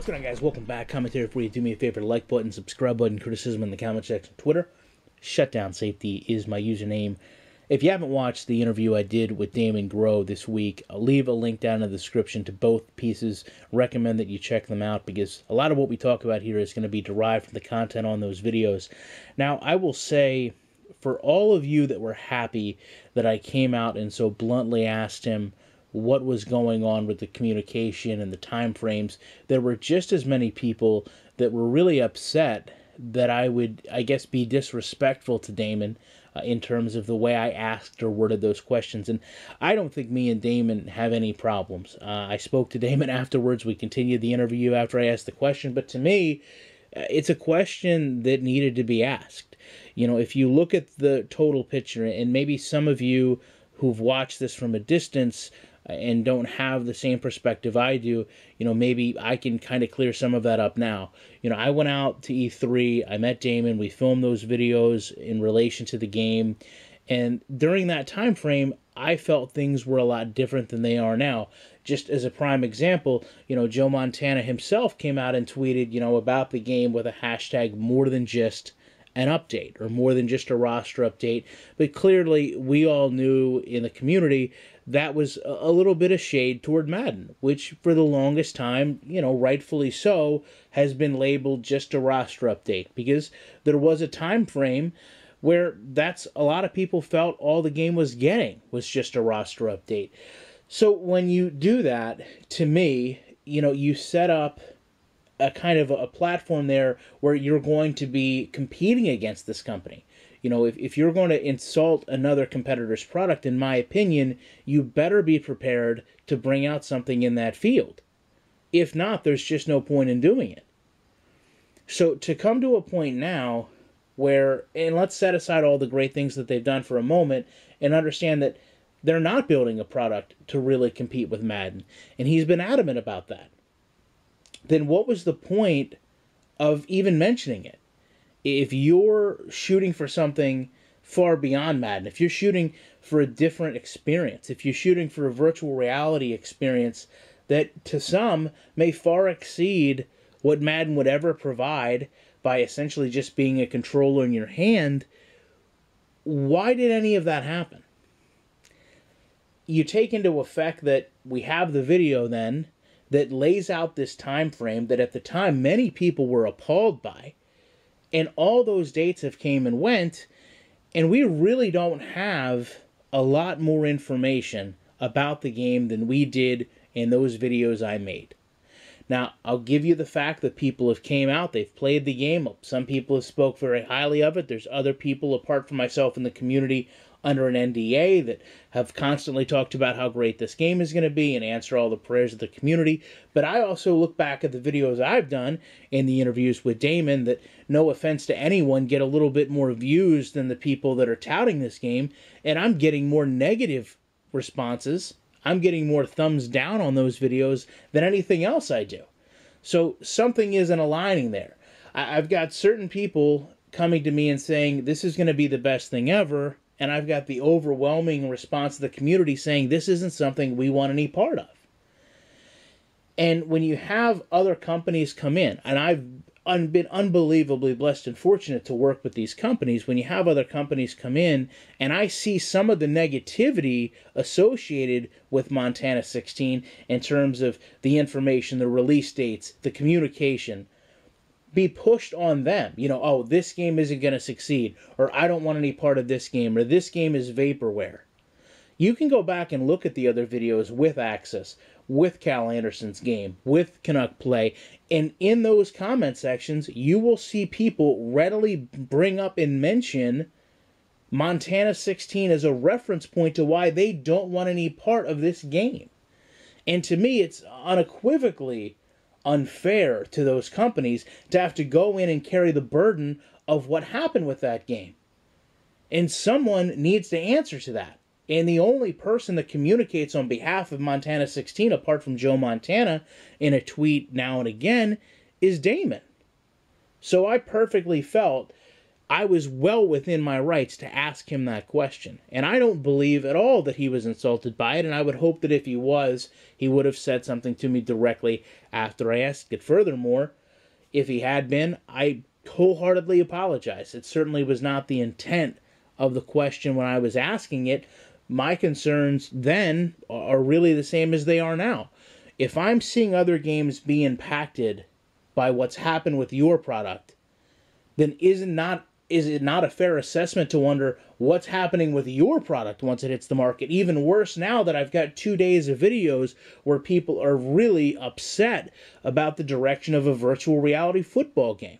going on, guys? Welcome back. Commentary for you. Do me a favor, like button, subscribe button, criticism in the comment section. Twitter, Shutdown Safety is my username. If you haven't watched the interview I did with Damon Groh this week, I'll leave a link down in the description to both pieces. Recommend that you check them out because a lot of what we talk about here is going to be derived from the content on those videos. Now, I will say, for all of you that were happy that I came out and so bluntly asked him what was going on with the communication and the time frames, there were just as many people that were really upset that I would, I guess, be disrespectful to Damon in terms of the way I asked or worded those questions. And I don't think me and Damon have any problems. I spoke to Damon afterwards. We continued the interview after I asked the question. But to me, it's a question that needed to be asked. You know, if you look at the total picture, and maybe some of you who've watched this from a distance and don't have the same perspective I do, you know, maybe I can kind of clear some of that up now. You know, I went out to E3, I met Damon, we filmed those videos in relation to the game, and during that time frame, I felt things were a lot different than they are now. Just as a prime example, you know, Joe Montana himself came out and tweeted, you know, about the game with a hashtag more than just an update or more than just a roster update. But clearly, we all knew in the community that was a little bit of shade toward Madden, which for the longest time, you know, rightfully so, has been labeled just a roster update because there was a time frame where that's a lot of people felt all the game was getting was just a roster update. So when you do that, to me, you know, you set up a kind of a platform there where you're going to be competing against this company. You know, if you're going to insult another competitor's product, in my opinion, you better be prepared to bring out something in that field. If not, there's just no point in doing it. So to come to a point now where, and let's set aside all the great things that they've done for a moment and understand that they're not building a product to really compete with Madden. And he's been adamant about that. Then what was the point of even mentioning it? If you're shooting for something far beyond Madden, if you're shooting for a different experience, if you're shooting for a virtual reality experience that to some may far exceed what Madden would ever provide by essentially just being a controller in your hand, why did any of that happen? You take into effect that we have the video then that lays out this time frame that at the time many people were appalled by. And all those dates have came and went, and we really don't have a lot more information about the game than we did in those videos I made. Now, I'll give you the fact that people have came out, they've played the game. Some people have spoke very highly of it. There's other people, apart from myself in the community, under an NDA that have constantly talked about how great this game is going to be and answer all the prayers of the community. But I also look back at the videos I've done in the interviews with Damon that, no offense to anyone, get a little bit more views than the people that are touting this game, and I'm getting more negative responses. I'm getting more thumbs down on those videos than anything else I do. So something isn't aligning there. I've got certain people coming to me and saying, this is going to be the best thing ever, and I've got the overwhelming response of the community saying this isn't something we want any part of. And when you have other companies come in, and I've been unbelievably blessed and fortunate to work with these companies, when you have other companies come in, and I see some of the negativity associated with Montana 16 in terms of the information, the release dates, the communication, be pushed on them. You know, oh, this game isn't going to succeed, or I don't want any part of this game, or this game is vaporware. You can go back and look at the other videos with Access, with Cal Anderson's game, with Canuck Play, and in those comment sections, you will see people readily bring up and mention Montana 16 as a reference point to why they don't want any part of this game. And to me, it's unequivocally unfair to those companies to have to go in and carry the burden of what happened with that game. And someone needs to answer to that. And the only person that communicates on behalf of Montana 16, apart from Joe Montana, in a tweet now and again, is Damon. So I perfectly felt I was well within my rights to ask him that question. And I don't believe at all that he was insulted by it, and I would hope that if he was, he would have said something to me directly after I asked it. Furthermore, if he had been, I wholeheartedly apologize. It certainly was not the intent of the question when I was asking it. My concerns then are really the same as they are now. If I'm seeing other games be impacted by what's happened with your product, then is it not a fair assessment to wonder what's happening with your product once it hits the market? Even worse now that I've got 2 days of videos where people are really upset about the direction of a virtual reality football game.